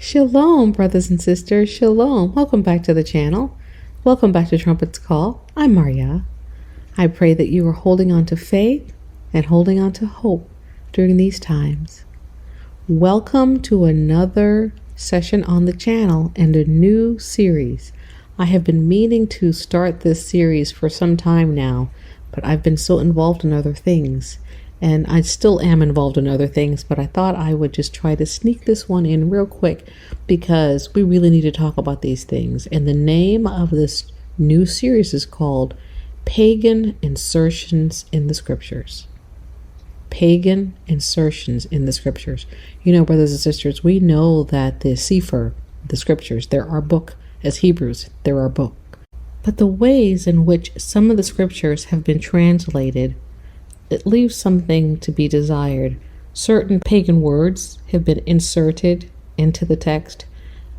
Shalom, brothers and sisters. Shalom. Welcome back to the channel. Welcome back to Trumpet's Call. I'm Maria. I pray that you are holding on to faith and holding on to hope during these times. Welcome to another session on the channel and a new series. I have been meaning to start this series for some time now, but I've been so involved in other things. And I still am involved in other things, but I thought I would just try to sneak this one in real quick because we really need to talk about these things. And the name of this new series is called Pagan Insertions in the Scriptures. Pagan Insertions in the Scriptures. You know, brothers and sisters, we know that the Sefer, the Scriptures, they're our book. As Hebrews, they're our book. But the ways in which some of the Scriptures have been translated, it leaves something to be desired. Certain pagan words have been inserted into the text,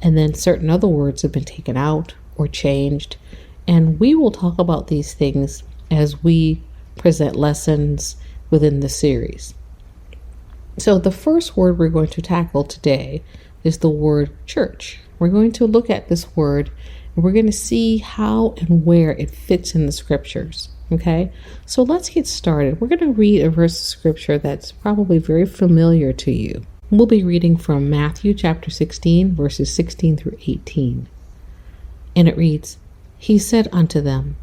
and then certain other words have been taken out or changed. And we will talk about these things as we present lessons within the series. So the first word we're going to tackle today is the word church. We're going to look at this word, and we're going to see how and where it fits in the Scriptures. Okay, so let's get started. We're going to read a verse of scripture that's probably very familiar to you. We'll be reading from Matthew chapter 16, verses 16 through 18. And it reads, "He said unto them,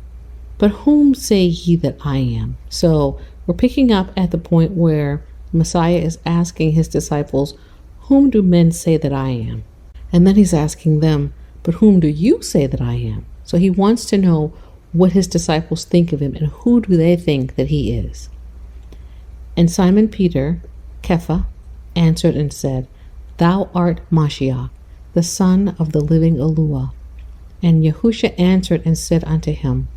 But whom say ye that I am?" So we're picking up at the point where Messiah is asking his disciples, "Whom do men say that I am?" And then he's asking them, "But whom do you say that I am?" So he wants to know what his disciples think of him and who do they think that he is. And Simon Peter, Kepha, answered and said, "Thou art Mashiach, the Son of the living Eluah." And Yahusha answered and said unto him,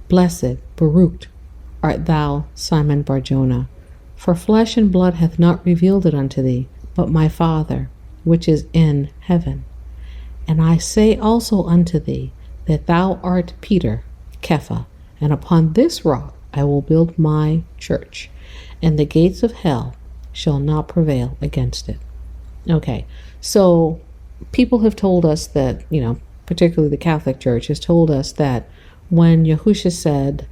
"Blessed, Baruch, art thou, Simon Bar-Jonah, for flesh and blood hath not revealed it unto thee, but my Father, which is in heaven. And I say also unto thee, that thou art Peter, Kepha, and upon this rock I will build my church, and the gates of hell shall not prevail against it." Okay, so people have told us that, particularly the Catholic Church has told us that when Yahusha said,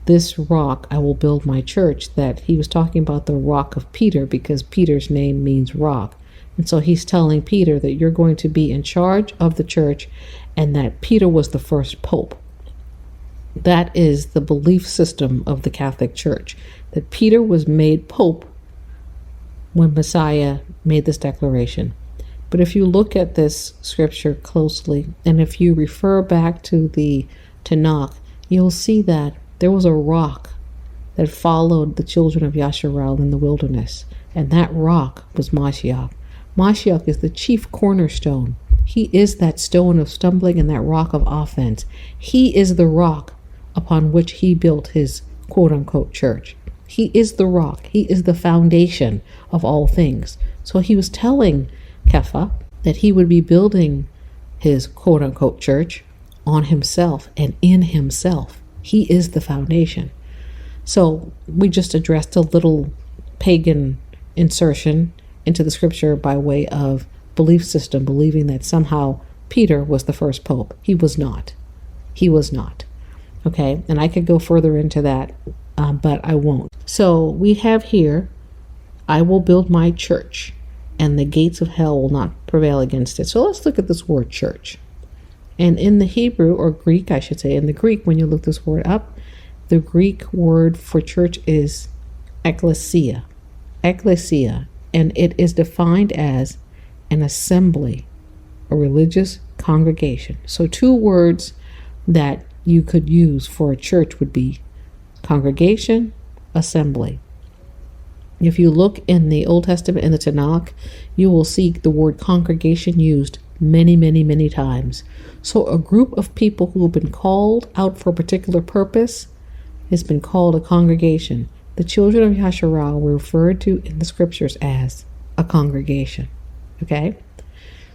"This rock I will build my church," that he was talking about the rock of Peter, because Peter's name means rock. And so he's telling Peter that you're going to be in charge of the church, and that Peter was the first pope. That is the belief system of the Catholic Church, that Peter was made pope when Messiah made this declaration. But if you look at this scripture closely, and if you refer back to the Tanakh, you'll see that there was a rock that followed the children of Yasharal in the wilderness, and that rock was Mashiach. Mashiach is the chief cornerstone. He is that stone of stumbling and that rock of offense. He is the rock upon which he built his quote-unquote church. He is the rock. He is the foundation of all things. So he was telling Kepha that he would be building his quote-unquote church on himself and in himself. He is the foundation. So we just addressed a little pagan insertion into the scripture by way of belief system, believing that somehow Peter was the first pope. He was not. He was not. Okay, and I could go further into that, but I won't. So we have here, "I will build my church, and the gates of hell will not prevail against it." So let's look at this word church. And in the Hebrew, or Greek, I should say, in the Greek, when you look this word up, the Greek word for church is ekklesia. Ekklesia. And it is defined as an assembly, a religious congregation. So two words that you could use for a church would be congregation, assembly. If you look in the Old Testament, in the Tanakh, you will see the word congregation used many, many, many times. So a group of people who have been called out for a particular purpose has been called a congregation. The children of Yasharal were referred to in the scriptures as a congregation. Okay?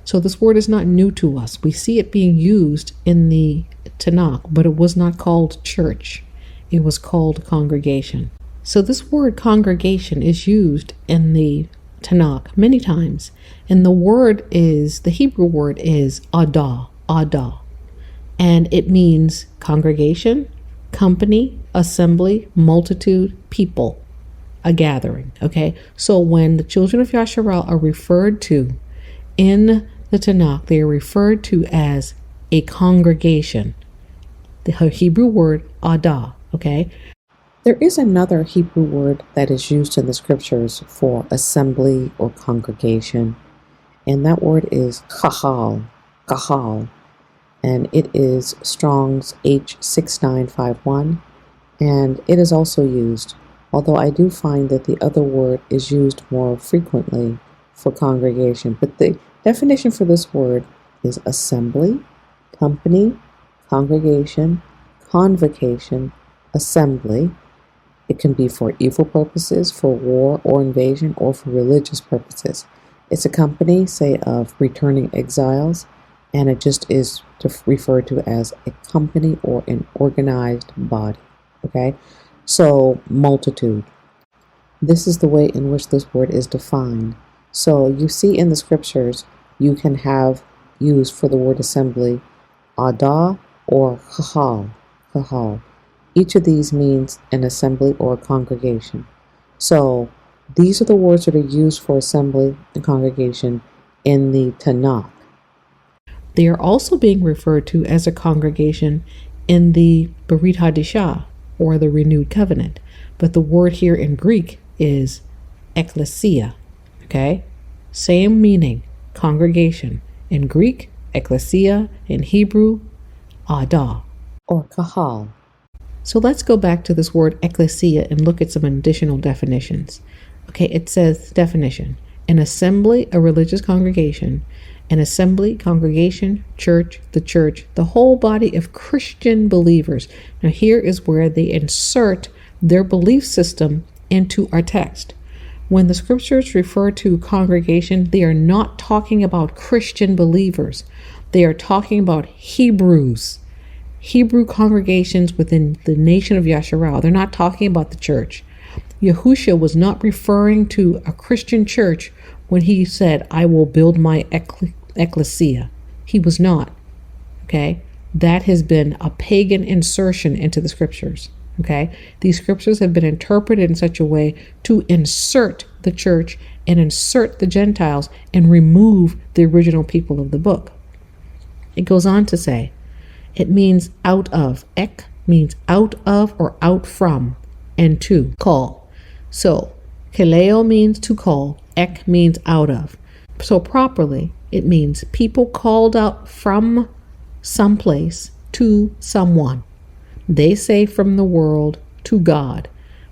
So this word is not new to us. We see it being used in the Tanakh, but it was not called church. It was called congregation. So this word congregation is used in the Tanakh many times. And the Hebrew word is adah, adah. And it means congregation, company, assembly, multitude, people, a gathering. Okay, so when the children of Yasharal are referred to in the Tanakh, they are referred to as a congregation. The Hebrew word adah. Okay, there is another Hebrew word that is used in the scriptures for assembly or congregation, and that word is kahal, kahal, and it is Strong's H6951, and it is also used, although I do find that the other word is used more frequently for congregation. But the definition for this word is assembly, company, congregation, convocation, assembly. It can be for evil purposes, for war or invasion, or for religious purposes. It's a company, say, of returning exiles, and it just is referred to as a company or an organized body. Okay, so multitude. This is the way in which this word is defined. So you see in the scriptures, you can have used for the word assembly, adah or chahal, chahal. Each of these means an assembly or a congregation. So these are the words that are used for assembly and congregation in the Tanakh. They are also being referred to as a congregation in the Brit Hadashah, or the renewed covenant. But the word here in Greek is ekklesia. Okay? Same meaning, congregation. In Greek, ekklesia. In Hebrew, adah, or kahal. So let's go back to this word ekklesia and look at some additional definitions. Okay, it says definition: an assembly, a religious congregation. An assembly, congregation, church, the whole body of Christian believers. Now here is where they insert their belief system into our text. When the scriptures refer to congregation, they are not talking about Christian believers. They are talking about Hebrews, Hebrew congregations within the nation of Yasharal. They're not talking about the church. Yahushua was not referring to a Christian church when he said, I will build my ecclesia. He was not. Okay? That has been a pagan insertion into the scriptures. Okay? These scriptures have been interpreted in such a way to insert the church and insert the Gentiles and remove the original people of the book. It goes on to say, it means out of. Ek means out of or out from, and to call. So, kaleo means to call. Ek means out of. So properly, it means people called out from someplace to someone. They say from the world to God.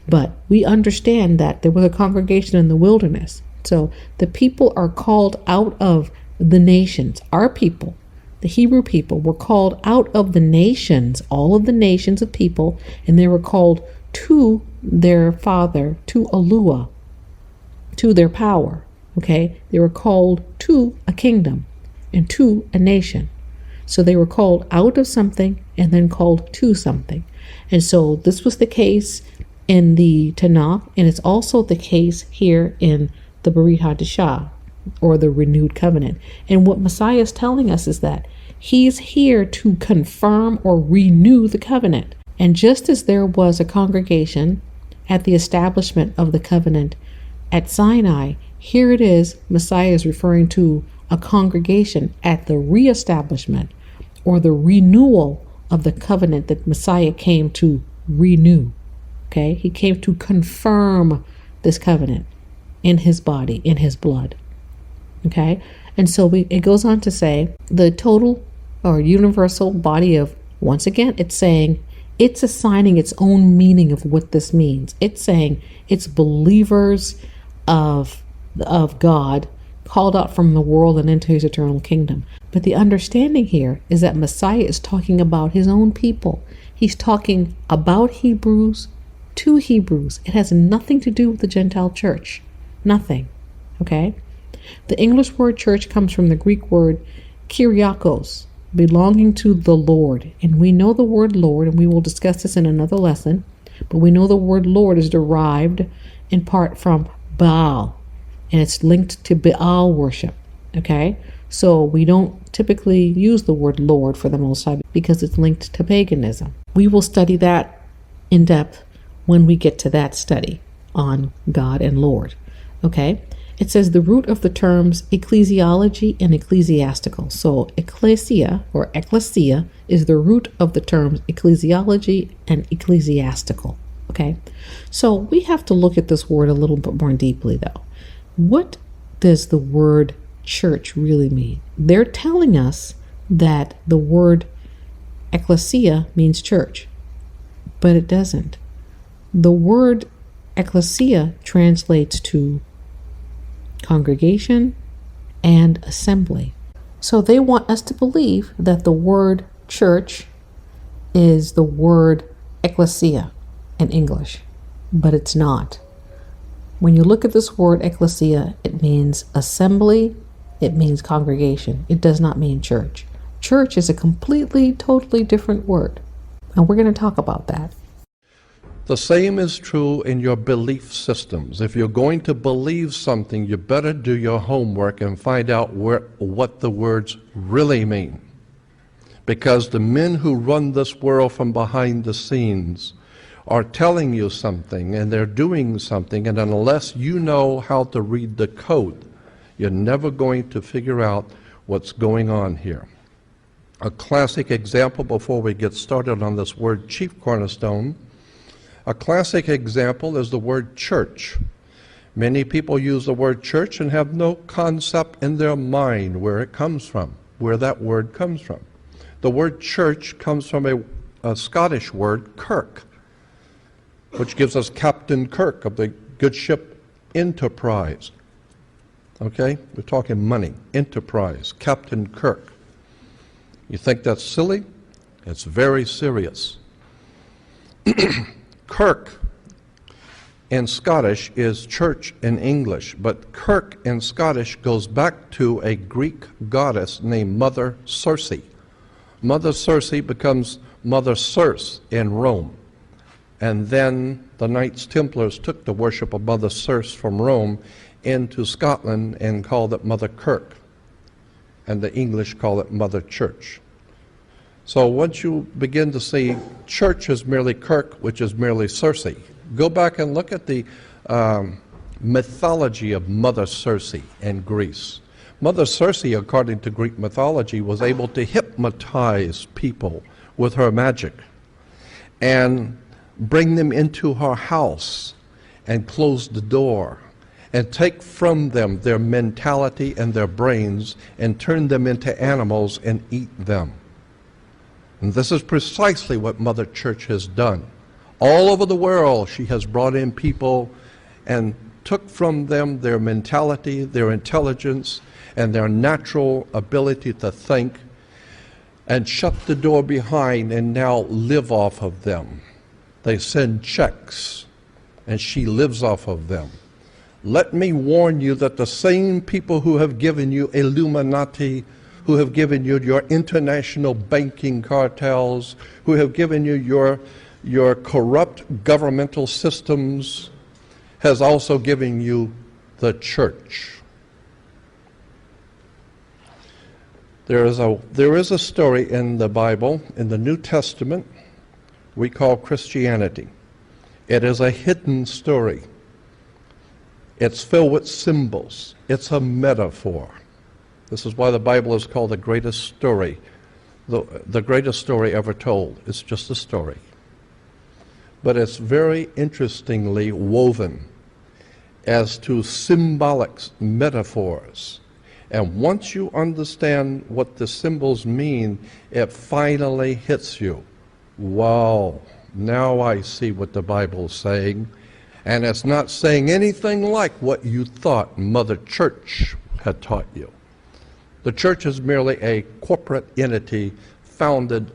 But we understand that there was a congregation in the wilderness. So the people are called out of the nations. Our people, the Hebrew people, were called out of the nations, all of the nations of people, and they were called to their father, to Alua, to their power. Okay, they were called to a kingdom and to a nation. So they were called out of something and then called to something. And so this was the case in the Tanakh, and it's also the case here in the Brit Hadashah, or the renewed covenant. And what Messiah is telling us is that he's here to confirm or renew the covenant. And just as there was a congregation at the establishment of the covenant at Sinai, here it is, Messiah is referring to a congregation at the reestablishment or the renewal of the covenant that Messiah came to renew. Okay, he came to confirm this covenant in his body, in his blood. Okay, and so it goes on to say the total or universal body of, once again, it's saying, it's assigning its own meaning of what this means. It's saying it's believers of God called out from the world and into his eternal kingdom. But the understanding here is that Messiah is talking about his own people. He's talking about Hebrews to Hebrews. It has nothing to do with the Gentile church. Nothing. Okay? The English word church comes from the Greek word kyriakos, belonging to the Lord. And we know the word Lord, and we will discuss this in another lesson, but we know the word Lord is derived in part from Baal. and it's linked to Baal worship. Okay, so we don't typically use the word Lord for the Most High because it's linked to paganism. We will study that in depth when we get to that study on God and Lord. Okay, it says the root of the terms ecclesiology and ecclesiastical. So ecclesia or ecclesia is the root of the terms ecclesiology and ecclesiastical. Okay, so we have to look at this word a little bit more deeply though. What does the word church really mean? They're telling us that the word ecclesia means church, but it doesn't. The word ecclesia translates to congregation and assembly. So they want us to believe that the word church is the word ecclesia in English, but it's not. When you look at this word ecclesia, it means assembly, it means congregation. It does not mean church. Church is a completely, totally different word, and we're going to talk about that. The same is true in your belief systems. If you're going to believe something, you better do your homework and find out what the words really mean. Because the men who run this world from behind the scenes are telling you something and they're doing something, and unless you know how to read the code, you're never going to figure out what's going on here. A classic example before we get started on this word chief cornerstone. A classic example is the word church. Many people use the word church and have no concept in their mind where it comes from, where that word comes from. The word church comes from a Scottish word, kirk, which gives us Captain Kirk of the good ship Enterprise. Okay, we're talking money, Enterprise, Captain Kirk. You think that's silly? It's very serious. Kirk in Scottish is church in English, but Kirk in Scottish goes back to a Greek goddess named Mother Circe. Mother Circe becomes Mother Circe in Rome. And then the Knights Templars took the worship of Mother Circe from Rome into Scotland and called it Mother Kirk. And the English call it Mother Church. So once you begin to see church is merely Kirk, which is merely Circe, go back and look at the mythology of Mother Circe in Greece. Mother Circe, according to Greek mythology, was able to hypnotize people with her magic and bring them into her house and close the door and take from them their mentality and their brains and turn them into animals and eat them. And this is precisely what Mother Church has done. All over the world, she has brought in people and took from them their mentality, their intelligence, and their natural ability to think, and shut the door behind and now live off of them. They send checks, and she lives off of them. Let me warn you that the same people who have given you Illuminati, who have given you your international banking cartels, who have given you your corrupt governmental systems, has also given you the church. There is a story in the Bible, in the New Testament, we call Christianity. It is a hidden story. It's filled with symbols. It's a metaphor. This is why the Bible is called the greatest story, the greatest story ever told. It's just a story. But it's very interestingly woven as to symbolic metaphors. And once you understand what the symbols mean, it finally hits you. Wow, now I see what the Bible's saying. And it's not saying anything like what you thought Mother Church had taught you. The church is merely a corporate entity founded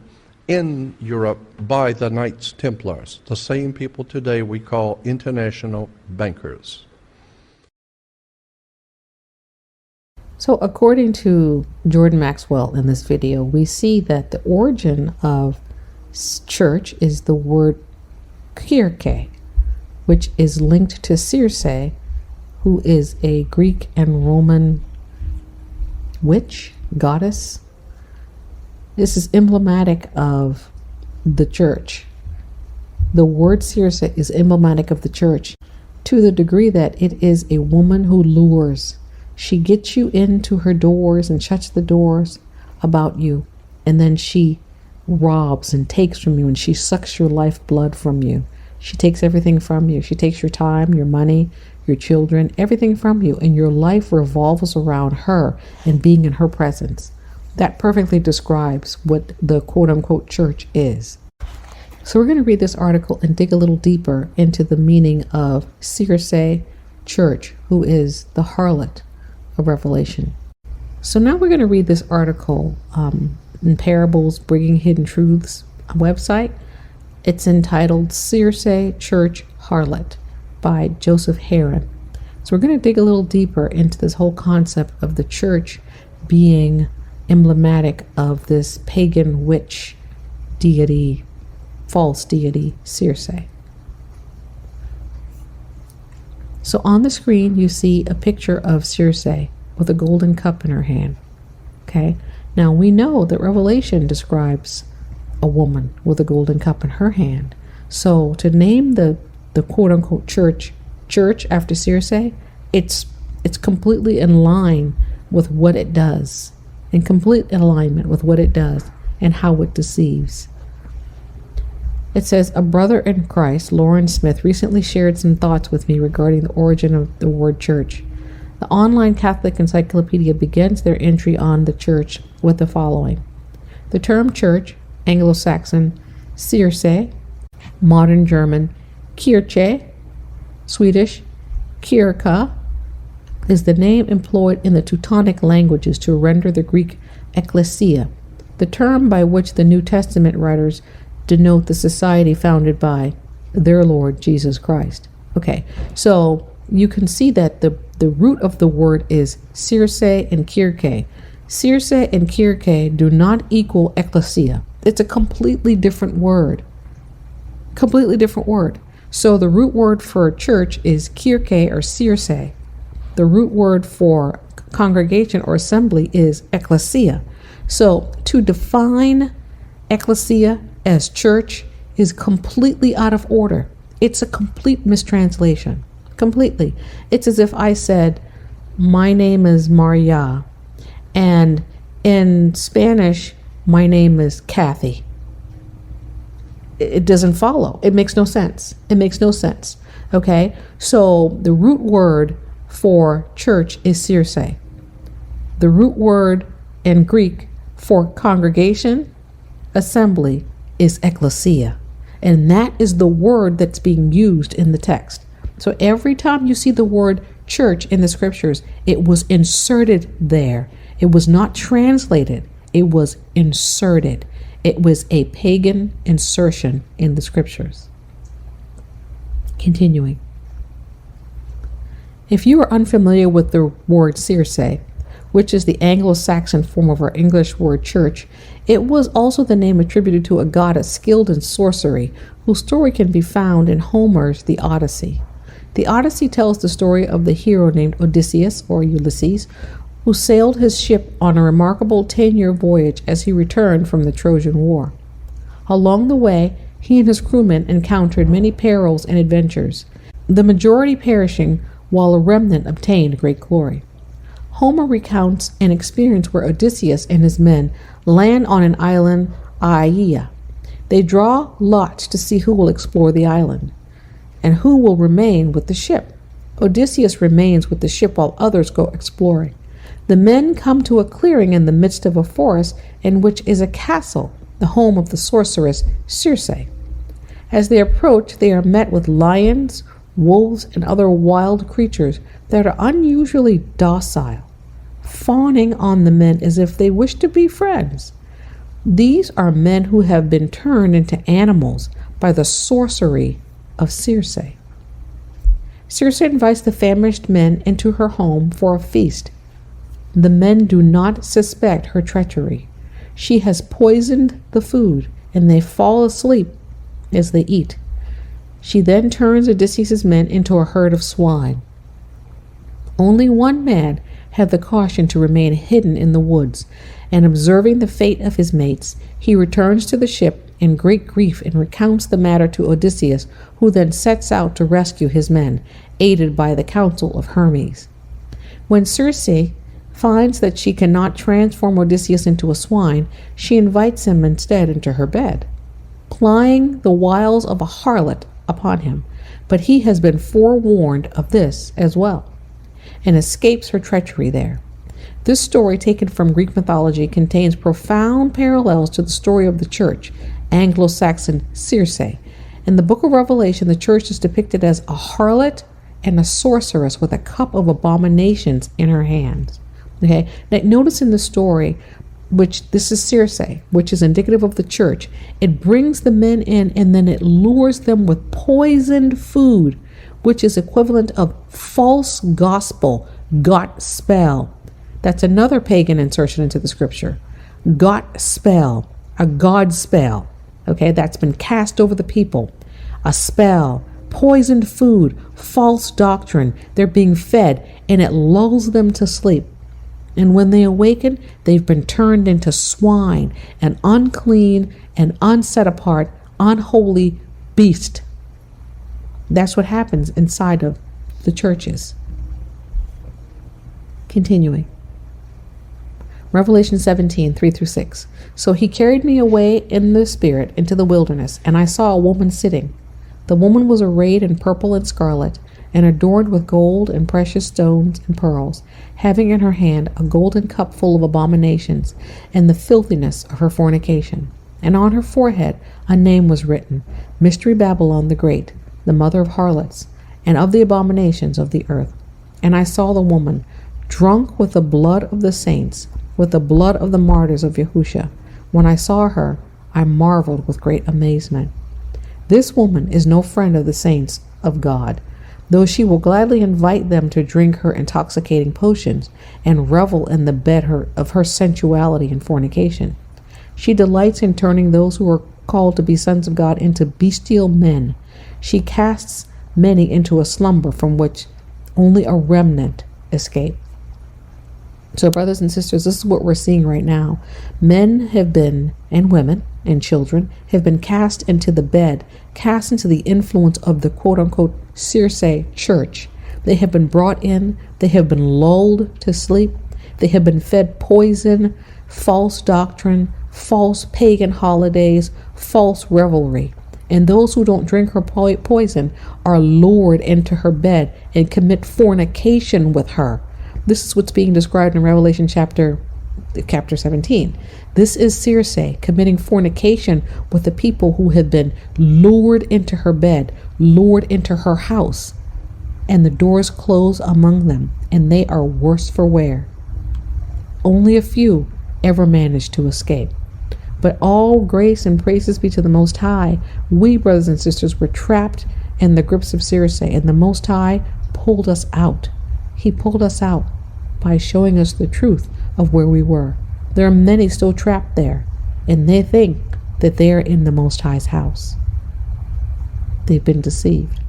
in Europe by the Knights Templars, the same people today we call international bankers. So according to Jordan Maxwell in this video, we see that the origin of church is the word kirke, which is linked to Circe who is a Greek and Roman witch, goddess. This is emblematic of the church. The word Circe is emblematic of the church to the degree that it is a woman who lures. She gets you into her doors and shuts the doors about you, and then she robs and takes from you, and she sucks your lifeblood from you. She takes everything from you. She takes your time, your money, your children, everything from you, and your life revolves around her and being in her presence. That perfectly describes what the quote-unquote church is. So we're going to read this article and dig a little deeper into the meaning of Circe, church, who is the harlot of Revelation. So now we're going to read this article in Parables, Bringing Hidden Truths website. It's entitled Circe, Church, Harlot by Joseph Heron. So we're going to dig a little deeper into this whole concept of the church being emblematic of this pagan witch deity, false deity, Circe. So on the screen you see a picture of Circe with a golden cup in her hand. Okay, now we know that Revelation describes a woman with a golden cup in her hand. So to name the quote-unquote church after Circe, it's completely in line with what it does, in complete alignment with what it does and how it deceives. It says, a brother in Christ, Lauren Smith, recently shared some thoughts with me regarding the origin of the word church. The online Catholic Encyclopedia begins their entry on the church with the following. The term church, Anglo-Saxon, Circe, modern German, Kirche, Swedish, Kyrka, is the name employed in the Teutonic languages to render the Greek ecclesia, the term by which the New Testament writers denote the society founded by their Lord Jesus Christ. Okay, so you can see that the root of the word is Circe and Kyrke. Circe and Kyrke do not equal ecclesia. It's a completely different word. Completely different word. So the root word for church is Kyrke or Circe. The root word for congregation or assembly is ecclesia. So to define ecclesia as church is completely out of order. It's a complete mistranslation. Completely. It's as if I said, my name is Maria, and in Spanish, my name is Kathy. It doesn't follow. It makes no sense. It makes no sense. Okay? So the root word for church is Circe. The root word in Greek for congregation, assembly, is ecclesia. And that is the word that's being used in the text. So every time you see the word church in the scriptures, it was inserted there. It was not translated. It was inserted. It was a pagan insertion in the scriptures. Continuing. If you are unfamiliar with the word Circe, which is the Anglo-Saxon form of our English word church, it was also the name attributed to a goddess skilled in sorcery, whose story can be found in Homer's The Odyssey. The Odyssey tells the story of the hero named Odysseus, or Ulysses, who sailed his ship on a remarkable 10-year voyage as he returned from the Trojan War. Along the way, he and his crewmen encountered many perils and adventures, the majority perishing while a remnant obtained great glory. Homer recounts an experience where Odysseus and his men land on an island, Aia. They draw lots to see who will explore the island and who will remain with the ship. Odysseus remains with the ship while others go exploring. The men come to a clearing in the midst of a forest in which is a castle, the home of the sorceress Circe. As they approach, they are met with lions, wolves, and other wild creatures that are unusually docile, fawning on the men as if they wish to be friends. These are men who have been turned into animals by the sorcery of Circe. Circe invites the famished men into her home for a feast. The men do not suspect her treachery. She has poisoned the food, and they fall asleep as they eat. She then turns Odysseus' men into a herd of swine. Only one man had the caution to remain hidden in the woods, and observing the fate of his mates, he returns to the ship in great grief and recounts the matter to Odysseus, who then sets out to rescue his men, aided by the counsel of Hermes. When Circe finds that she cannot transform Odysseus into a swine, she invites him instead into her bed, plying the wiles of a harlot upon him, but he has been forewarned of this as well, and escapes her treachery there. This story, taken from Greek mythology, contains profound parallels to the story of the church, Anglo-Saxon Circe. In the book of Revelation, the church is depicted as a harlot and a sorceress with a cup of abominations in her hands. Okay, now notice in the story, which this is Circe, which is indicative of the church, it brings the men in and then it lures them with poisoned food, which is equivalent of false gospel, got spell. That's another pagan insertion into the scripture. Got spell, a god spell. Okay, that's been cast over the people. A spell, poisoned food, false doctrine. They're being fed and it lulls them to sleep. And when they awaken, they've been turned into swine, an unclean and unset apart, unholy beast. That's what happens inside of the churches. Continuing. Revelation 17, 3-6. So he carried me away in the spirit into the wilderness, and I saw a woman sitting. The woman was arrayed in purple and scarlet, and adorned with gold and precious stones and pearls, having in her hand a golden cup full of abominations and the filthiness of her fornication. And on her forehead a name was written, Mystery Babylon the Great, the mother of harlots, and of the abominations of the earth. And I saw the woman, drunk with the blood of the saints, with the blood of the martyrs of Yahusha. When I saw her, I marveled with great amazement. This woman is no friend of the saints of God, though she will gladly invite them to drink her intoxicating potions and revel in the bed of her sensuality and fornication. She delights in turning those who are called to be sons of God into bestial men. She casts many into a slumber from which only a remnant escape. So, brothers and sisters, this is what we're seeing right now. Men have been, and women and children, have been cast into the bed, cast into the influence of the quote-unquote Circe church. They have been brought in, they have been lulled to sleep, they have been fed poison, false doctrine, false pagan holidays, false revelry. And those who don't drink her poison are lured into her bed and commit fornication with her. This is what's being described in Revelation chapter 17. This is Circe committing fornication with the people who have been lured into her bed, lured into her house, and the doors close among them, and they are worse for wear. Only a few ever manage to escape. But all grace and praises be to the Most High. We, brothers and sisters, were trapped in the grips of Circe, and the Most High pulled us out. He pulled us out by showing us the truth of where we were. There are many still trapped there, and they think that they are in the Most High's house. They've been deceived.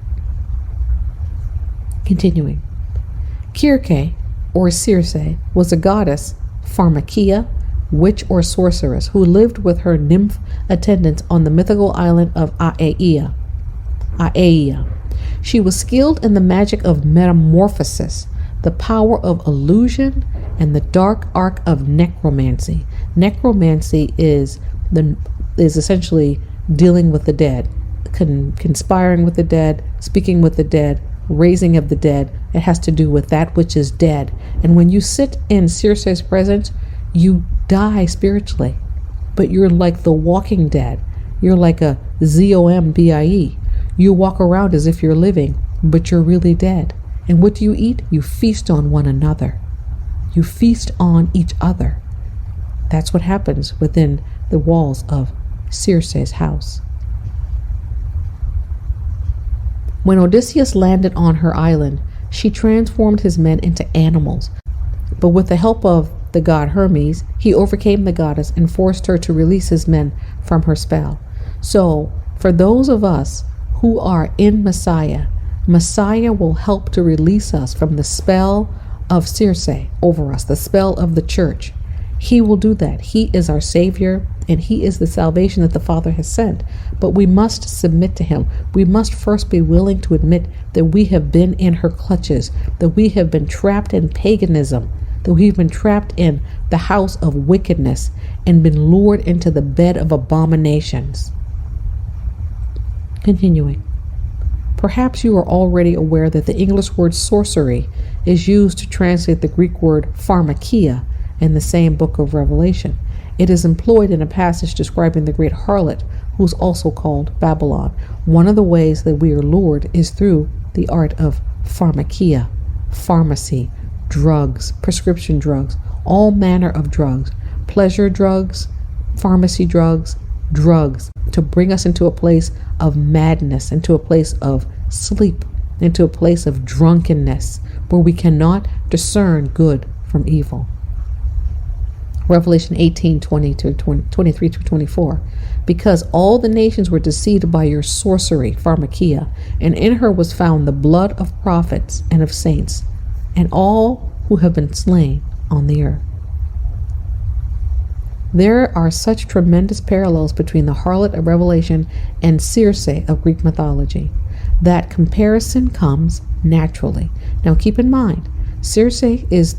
Continuing. Circe, or Circe, was a goddess, Pharmakeia, witch or sorceress, who lived with her nymph attendants on the mythical island of Aeia. She was skilled in the magic of metamorphosis, the power of illusion, and the dark art of necromancy. Necromancy is essentially dealing with the dead, conspiring with the dead, speaking with the dead, raising of the dead. It has to do with that which is dead. And when you sit in Circe's presence, you die spiritually, but you're like the walking dead. You're like a zombie. You walk around as if you're living, but you're really dead. And what do you eat? You feast on one another. You feast on each other. That's what happens within the walls of Circe's house. When Odysseus landed on her island, she transformed his men into animals. But with the help of the god Hermes, he overcame the goddess and forced her to release his men from her spell. So, for those of us who are in Messiah, Messiah will help to release us from the spell of Circe over us, the spell of the church. He will do that. He is our Savior, and He is the salvation that the Father has sent. But we must submit to Him. We must first be willing to admit that we have been in her clutches, that we have been trapped in paganism, that we've been trapped in the house of wickedness and been lured into the bed of abominations. Continuing. Perhaps you are already aware that the English word sorcery is used to translate the Greek word Pharmakeia in the same book of Revelation. It is employed in a passage describing the great harlot, who is also called Babylon. One of the ways that we are lured is through the art of pharmakeia, pharmacy, drugs, prescription drugs, all manner of drugs, pleasure drugs, pharmacy drugs, to bring us into a place of madness, into a place of sleep, into a place of drunkenness, where we cannot discern good from evil. Revelation 18:23 through 24. Because all the nations were deceived by your sorcery, Pharmakeia, and in her was found the blood of prophets and of saints, and all who have been slain on the earth. There are such tremendous parallels between the harlot of Revelation and Circe of Greek mythology that comparison comes naturally. Now keep in mind, Circe is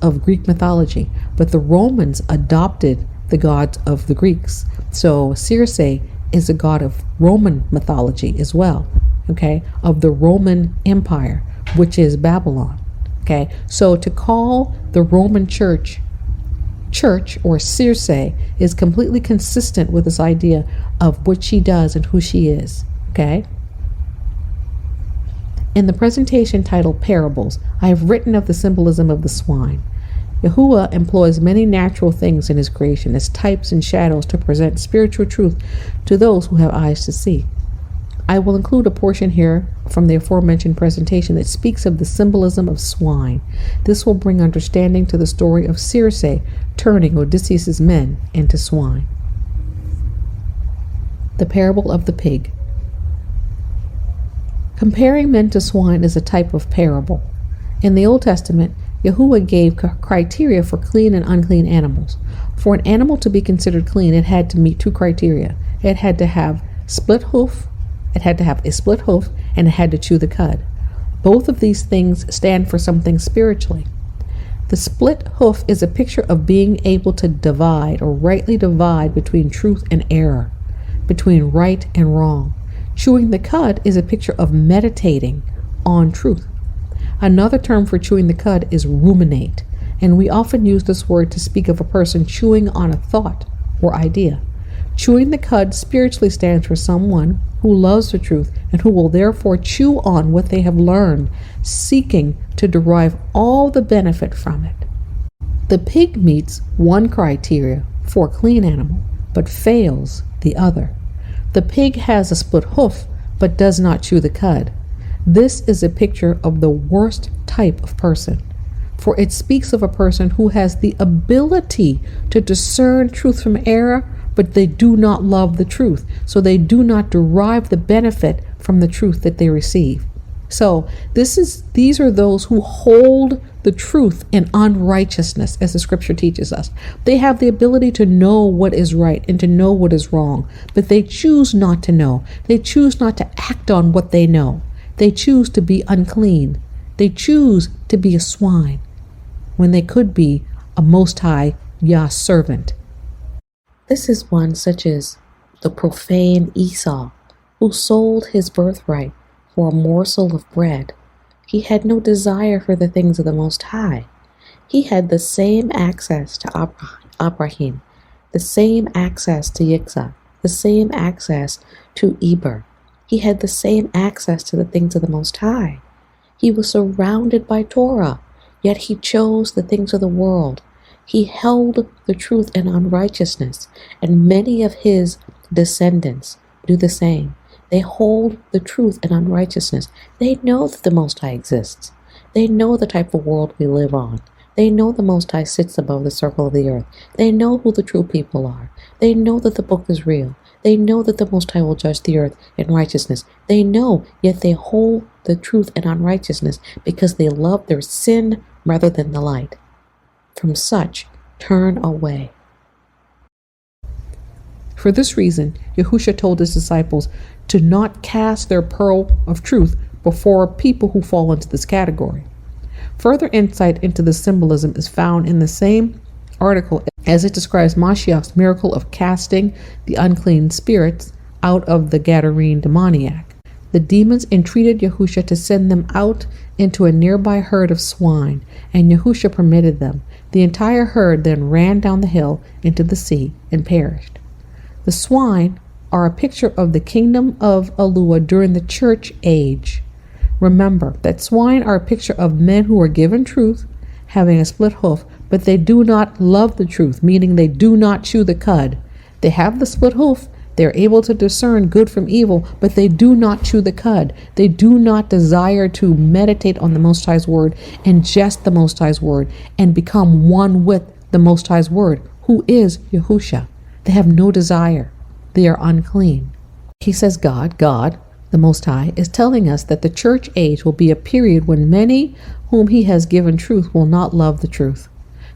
of Greek mythology, but the Romans adopted the gods of the Greeks. So Circe is a god of Roman mythology as well, okay, of the Roman Empire, which is Babylon. Okay, so to call the Roman church or Circe is completely consistent with this idea of what she does and who she is. Okay. In the presentation titled Parables, I have written of the symbolism of the swine. Yahuwah employs many natural things in his creation as types and shadows to present spiritual truth to those who have eyes to see. I will include a portion here from the aforementioned presentation that speaks of the symbolism of swine. This will bring understanding to the story of Circe turning Odysseus' men into swine. The parable of the pig. Comparing men to swine is a type of parable. In the Old Testament, Yahuwah gave criteria for clean and unclean animals. For an animal to be considered clean, it had to meet two criteria. It had to have a split hoof, and it had to chew the cud. Both of these things stand for something spiritually. The split hoof is a picture of being able to divide or rightly divide between truth and error, between right and wrong. Chewing the cud is a picture of meditating on truth. Another term for chewing the cud is ruminate, and we often use this word to speak of a person chewing on a thought or idea. Chewing the cud spiritually stands for someone who loves the truth and who will therefore chew on what they have learned, seeking to derive all the benefit from it. The pig meets one criteria for a clean animal, but fails the other. The pig has a split hoof, but does not chew the cud. This is a picture of the worst type of person, for it speaks of a person who has the ability to discern truth from error, but they do not love the truth, so they do not derive the benefit from the truth that they receive. So these are those who hold the truth in unrighteousness, as the scripture teaches us. They have the ability to know what is right and to know what is wrong, but they choose not to know. They choose not to act on what they know. They choose to be unclean. They choose to be a swine when they could be a Most High Yah servant. This is one such as the profane Esau, who sold his birthright for a morsel of bread. He had no desire for the things of the Most High. He had the same access to Abraham, the same access to Yitzhak, the same access to Eber. He had the same access to the things of the Most High. He was surrounded by Torah, yet he chose the things of the world. He held the truth in unrighteousness, and many of his descendants do the same. They hold the truth in unrighteousness. They know that the Most High exists. They know the type of world we live on. They know the Most High sits above the circle of the earth. They know who the true people are. They know that the book is real. They know that the Most High will judge the earth in righteousness. They know, yet they hold the truth in unrighteousness because they love their sin rather than the light. From such, turn away. For this reason, Yahushua told his disciples to not cast their pearl of truth before people who fall into this category. Further insight into the symbolism is found in the same article as it describes Mashiach's miracle of casting the unclean spirits out of the Gadarene demoniac. The demons entreated Yahushua to send them out into a nearby herd of swine, and Yahushua permitted them. The entire herd then ran down the hill into the sea and perished. The swine are a picture of the kingdom of Alua during the church age. Remember that swine are a picture of men who are given truth, having a split hoof, but they do not love the truth, meaning they do not chew the cud. They have the split hoof, they are able to discern good from evil, but they do not chew the cud. They do not desire to meditate on the Most High's word, ingest the Most High's word, and become one with the Most High's word, who is Yahushua. They have no desire. They are unclean. He says God, the Most High, is telling us that the church age will be a period when many whom he has given truth will not love the truth.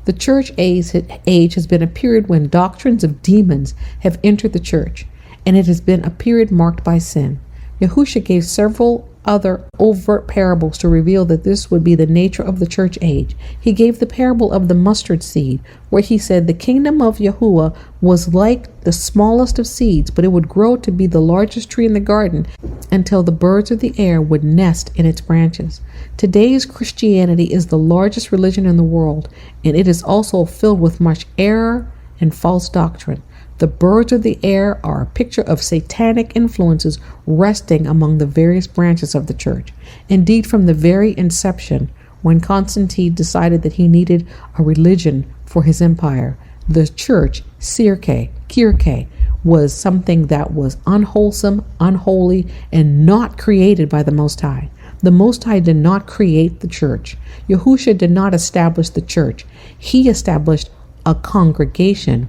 The church age has been a period when doctrines of demons have entered the church, and it has been a period marked by sin. Yahushua gave several other overt parables to reveal that this would be the nature of the church age. He gave the parable of the mustard seed, where he said the kingdom of Yahuwah was like the smallest of seeds, but it would grow to be the largest tree in the garden until the birds of the air would nest in its branches. Today's Christianity is the largest religion in the world, and it is also filled with much error and false doctrine. The birds of the air are a picture of satanic influences resting among the various branches of the church. Indeed, from the very inception, when Constantine decided that he needed a religion for his empire, the church, Circe, was something that was unwholesome, unholy, and not created by the Most High. The Most High did not create the church. Yahushua did not establish the church. He established a congregation,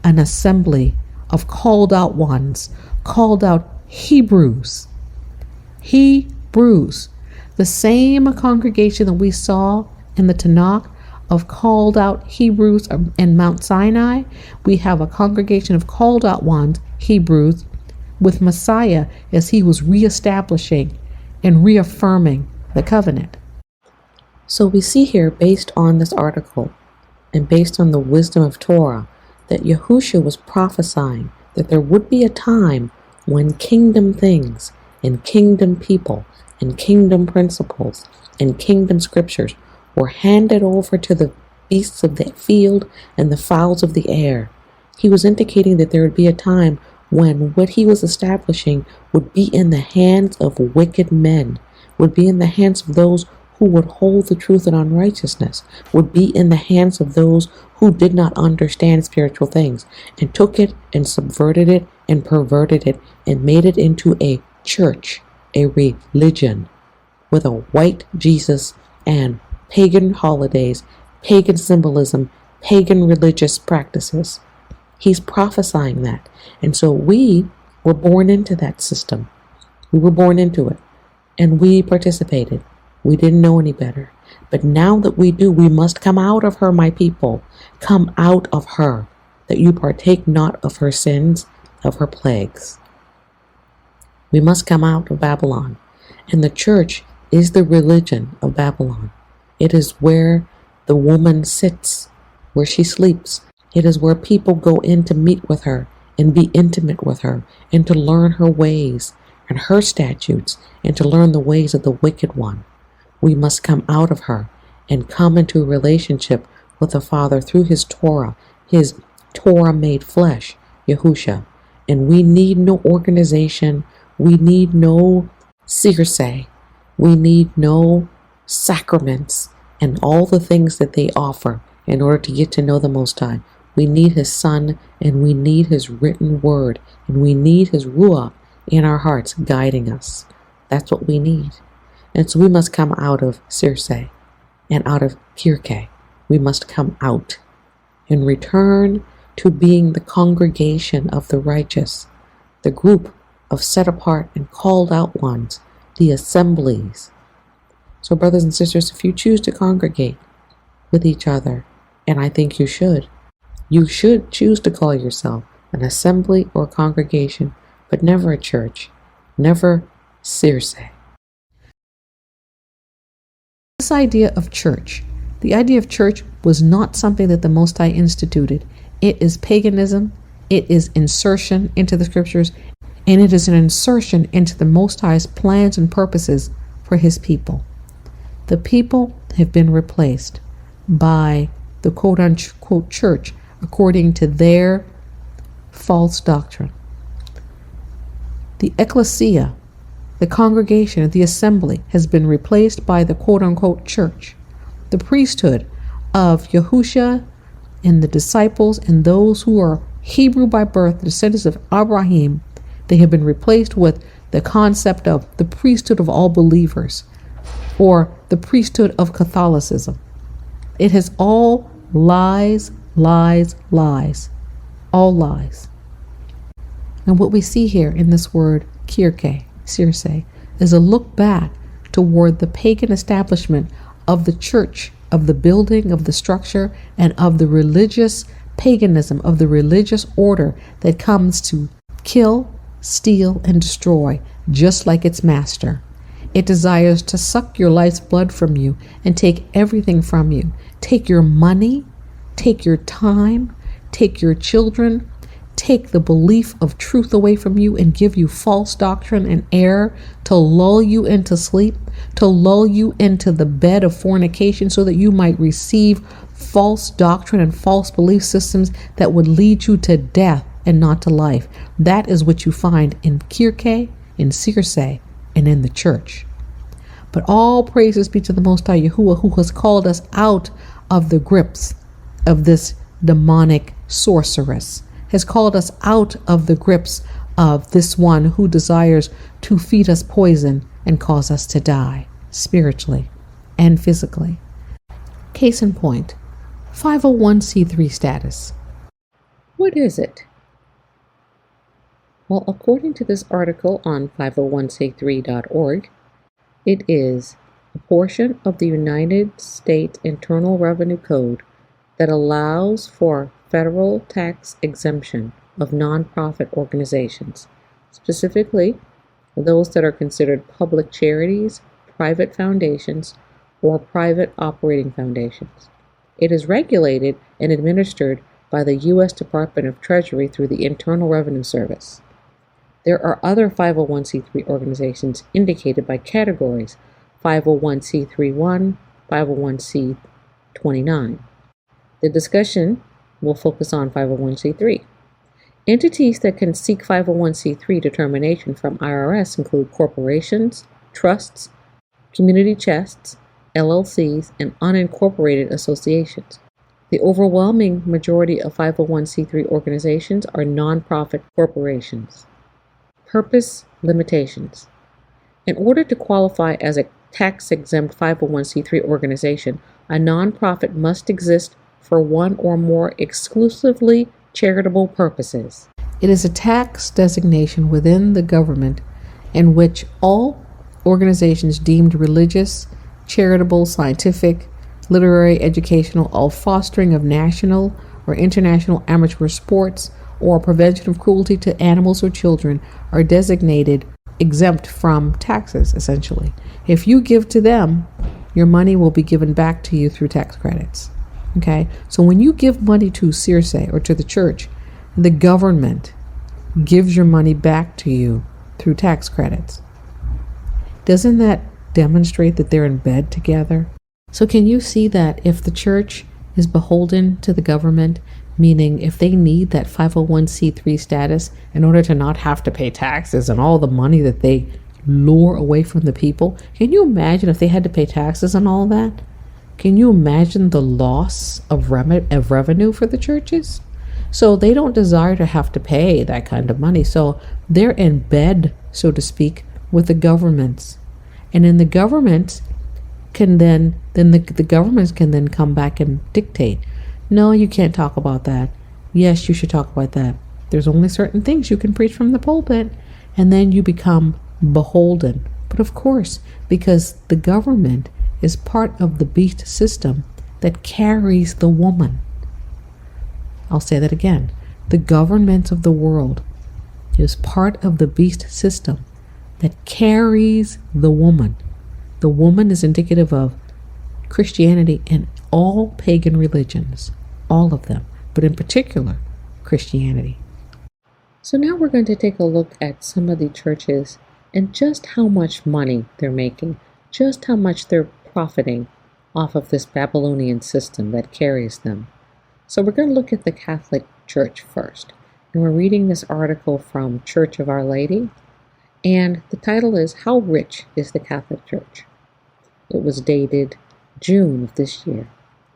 an assembly of called out ones, called out Hebrews. The same congregation that we saw in the Tanakh of called out Hebrews in Mount Sinai, we have a congregation of called out ones, Hebrews, with Messiah as he was reestablishing and reaffirming the covenant. So we see here, based on this article and based on the wisdom of Torah, that Yahushua was prophesying that there would be a time when kingdom things and kingdom people and kingdom principles and kingdom scriptures were handed over to the beasts of the field and the fowls of the air. He was indicating that there would be a time when what he was establishing would be in the hands of wicked men, would be in the hands of those who would hold the truth in unrighteousness, would be in the hands of those who did not understand spiritual things and took it and subverted it and perverted it and made it into a church, a religion with a white Jesus and pagan holidays, pagan symbolism, pagan religious practices. He's prophesying that. And so we were born into that system. We were born into it and we participated. We didn't know any better. But now that we do, we must come out of her, my people. Come out of her, that you partake not of her sins, of her plagues. We must come out of Babylon. And the church is the religion of Babylon. It is where the woman sits, where she sleeps. It is where people go in to meet with her and be intimate with her and to learn her ways and her statutes and to learn the ways of the wicked one. We must come out of her and come into a relationship with the Father through his Torah made flesh, Yahushua. And we need no organization. We need no Circe. We need no sacraments and all the things that they offer in order to get to know the Most High. We need his Son, and we need his written word, and we need his Ruach in our hearts guiding us. That's what we need. And so we must come out of Circe and out of Circe. We must come out and return to being the congregation of the righteous, the group of set apart and called out ones, the assemblies. So brothers and sisters, if you choose to congregate with each other, and I think you should choose to call yourself an assembly or congregation, but never a church, never Circe. This idea of church, the idea of church was not something that the Most High instituted. It is paganism, it is insertion into the scriptures, and it is an insertion into the Most High's plans and purposes for his people. The people have been replaced by the quote-unquote church according to their false doctrine. The ecclesia, the congregation, the assembly, has been replaced by the quote-unquote church. The priesthood of Yahushua and the disciples and those who are Hebrew by birth, the descendants of Abraham, they have been replaced with the concept of the priesthood of all believers, or the priesthood of Catholicism. It has all lies, lies, lies, all lies. And what we see here in this word, Circe, is a look back toward the pagan establishment of the church, of the building, of the structure, and of the religious paganism, of the religious order that comes to kill, steal, and destroy, just like its master. It desires to suck your life's blood from you and take everything from you. Take your money, take your time, take your children, take the belief of truth away from you and give you false doctrine and error to lull you into sleep, to lull you into the bed of fornication so that you might receive false doctrine and false belief systems that would lead you to death and not to life. That is what you find in Circe, in Circe, and in the church. But all praises be to the Most High Yahuwah, who has called us out of the grips of this demonic sorceress, has called us out of the grips of this one who desires to feed us poison and cause us to die, spiritually and physically. Case in point, 501c3 status. What is it? Well, according to this article on 501c3.org, it is a portion of the United States Internal Revenue Code that allows for federal tax exemption of nonprofit organizations, specifically those that are considered public charities, private foundations, or private operating foundations. It is regulated and administered by the U.S. Department of Treasury through the Internal Revenue Service. There are other 501c3 organizations indicated by categories 501c31, 501c29. The discussion will focus on 501c3. Entities that can seek 501c3 determination from IRS include corporations, trusts, community chests, LLCs, and unincorporated associations. The overwhelming majority of 501c3 organizations are nonprofit corporations. Purpose limitations. In order to qualify as a tax-exempt 501c3 organization, a nonprofit must exist for one or more exclusively charitable purposes. It is a tax designation within the government in which all organizations deemed religious, charitable, scientific, literary, educational, all fostering of national or international amateur sports, or prevention of cruelty to animals or children are designated exempt from taxes, essentially. If you give to them, your money will be given back to you through tax credits. Okay? So when you give money to Circe or to the church, the government gives your money back to you through tax credits. Doesn't that demonstrate that they're in bed together? So can you see that if the church is beholden to the government, meaning if they need that 501c3 status in order to not have to pay taxes and all the money that they lure away from the people, can you imagine if they had to pay taxes and all that? Can you imagine the loss of revenue for the churches? So they don't desire to have to pay that kind of money. So they're in bed, so to speak, with the governments. And then the governments can then the governments can then come back and dictate. No, you can't talk about that. Yes, you should talk about that. There's only certain things you can preach from the pulpit, and then you become beholden. But of course, because the government is part of the beast system that carries the woman. I'll say that again. The government of the world is part of the beast system that carries the woman. The woman is indicative of Christianity and all pagan religions, all of them, but in particular, Christianity. So now we're going to take a look at some of the churches and just how much money they're making, just how much they're profiting off of this Babylonian system that carries them. So we're going to look at the Catholic Church first. And we're reading this article from Church of Our Lady. And the title is, How Rich is the Catholic Church? It was dated June of this year,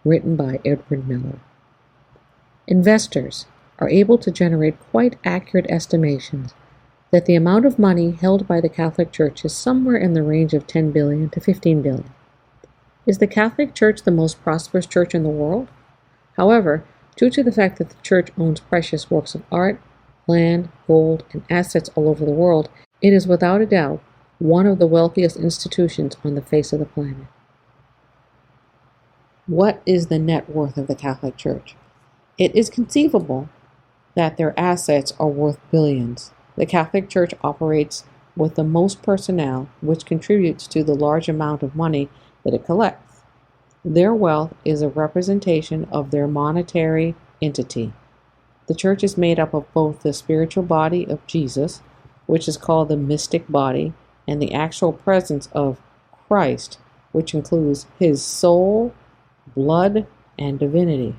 written by Edward Miller. Investors are able to generate quite accurate estimations that the amount of money held by the Catholic Church is somewhere in the range of 10 billion to 15 billion. Is the Catholic Church the most prosperous church in the world? However, due to the fact that the Church owns precious works of art, land, gold, and assets all over the world, it is without a doubt one of the wealthiest institutions on the face of the planet. What is the net worth of the Catholic Church? It is conceivable that their assets are worth billions. The Catholic Church operates with the most personnel, which contributes to the large amount of money that it collects. Their wealth is a representation of their monetary entity. The Church is made up of both the spiritual body of Jesus, which is called the mystic body, and the actual presence of Christ, which includes his soul, blood, and divinity.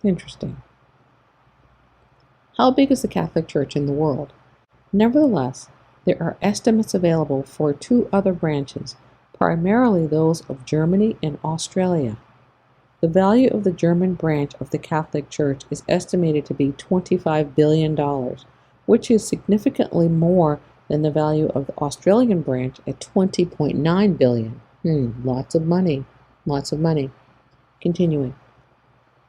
Interesting. How big is the Catholic Church in the world? Nevertheless, there are estimates available for two other branches, primarily those of Germany and Australia. The value of the German branch of the Catholic Church is estimated to be $25 billion, which is significantly more than the value of the Australian branch at $20.9 billion. Lots of money. Lots of money. Continuing.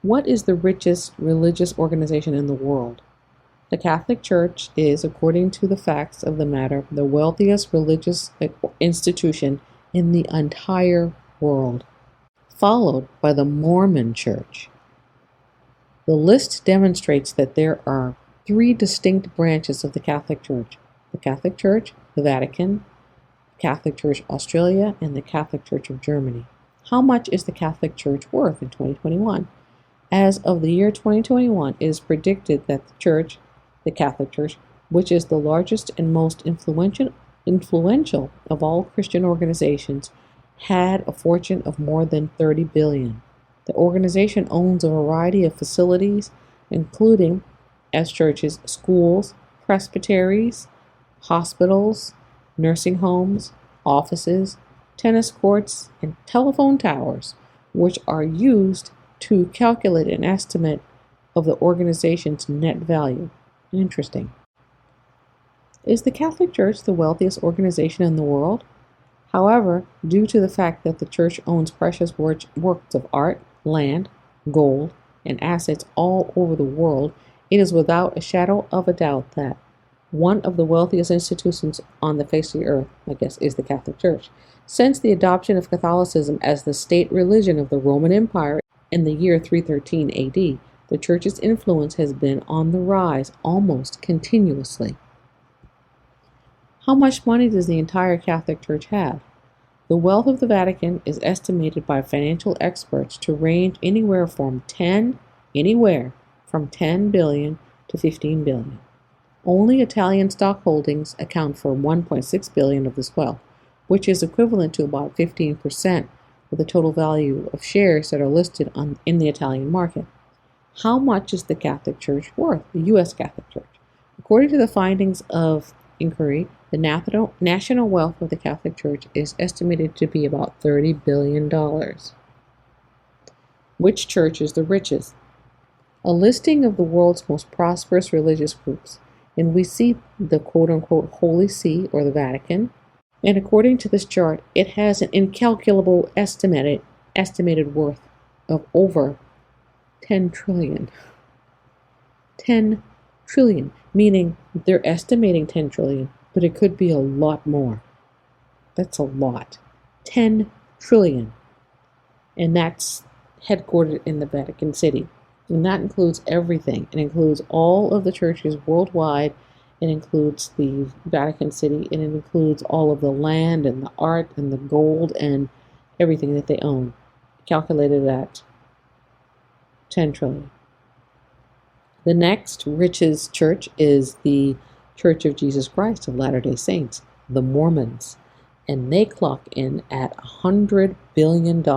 What is the richest religious organization in the world? The Catholic Church is, according to the facts of the matter, the wealthiest religious institution in the entire world, followed by the Mormon Church. The list demonstrates that there are three distinct branches of the Catholic Church: the Catholic Church, the Vatican, Catholic Church Australia, and the Catholic Church of Germany. How much is the Catholic Church worth in 2021? As of the year 2021, it is predicted that the Catholic Church, which is the largest and most influential of all Christian organizations, had a fortune of more than 30 billion. The organization owns a variety of facilities, including as churches, schools, presbyteries, hospitals, nursing homes, offices, tennis courts, and telephone towers, which are used to calculate an estimate of the organization's net value. Interesting. Is the Catholic Church the wealthiest organization in the world? However, due to the fact that the Church owns precious works of art, land, gold, and assets all over the world, it is without a shadow of a doubt that one of the wealthiest institutions on the face of the earth, I guess, is the Catholic Church. Since the adoption of Catholicism as the state religion of the Roman Empire in the year 313 AD, the Church's influence has been on the rise almost continuously. How much money does the entire Catholic Church have? The wealth of the Vatican is estimated by financial experts to range anywhere from 10 billion to 15 billion. Only Italian stock holdings account for 1.6 billion of this wealth, which is equivalent to about 15% of the total value of shares that are listed in the Italian market. How much is the Catholic Church worth, the U.S. Catholic Church? According to the findings of inquiry, the national wealth of the Catholic Church is estimated to be about $30 billion. Which church is the richest? A listing of the world's most prosperous religious groups, and we see the quote-unquote Holy See, or the Vatican, and according to this chart, it has an incalculable estimated worth of over 10 trillion. 10 trillion, meaning they're estimating 10 trillion, but it could be a lot more. That's a lot. 10 trillion. And that's headquartered in the Vatican City. And that includes everything. It includes all of the churches worldwide. It includes the Vatican City. And it includes all of the land and the art and the gold and everything that they own. Calculated at 10 trillion. The next richest church is the Church of Jesus Christ of Latter-day Saints, the Mormons. And they clock in at $100 billion.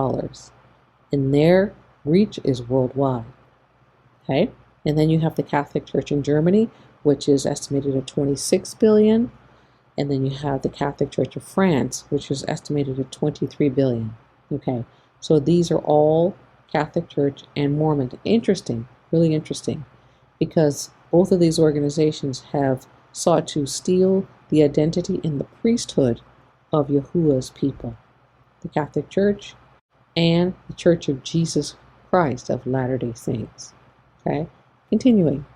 And their reach is worldwide. Okay? And then you have the Catholic Church in Germany, which is estimated at 26 billion. And then you have the Catholic Church of France, which is estimated at 23 billion. Okay? So these are all Catholic Church and Mormon. Interesting, really interesting, because both of these organizations have sought to steal the identity and the priesthood of Yahuwah's people. The Catholic Church and the Church of Jesus Christ of Latter-day Saints. Okay, continuing.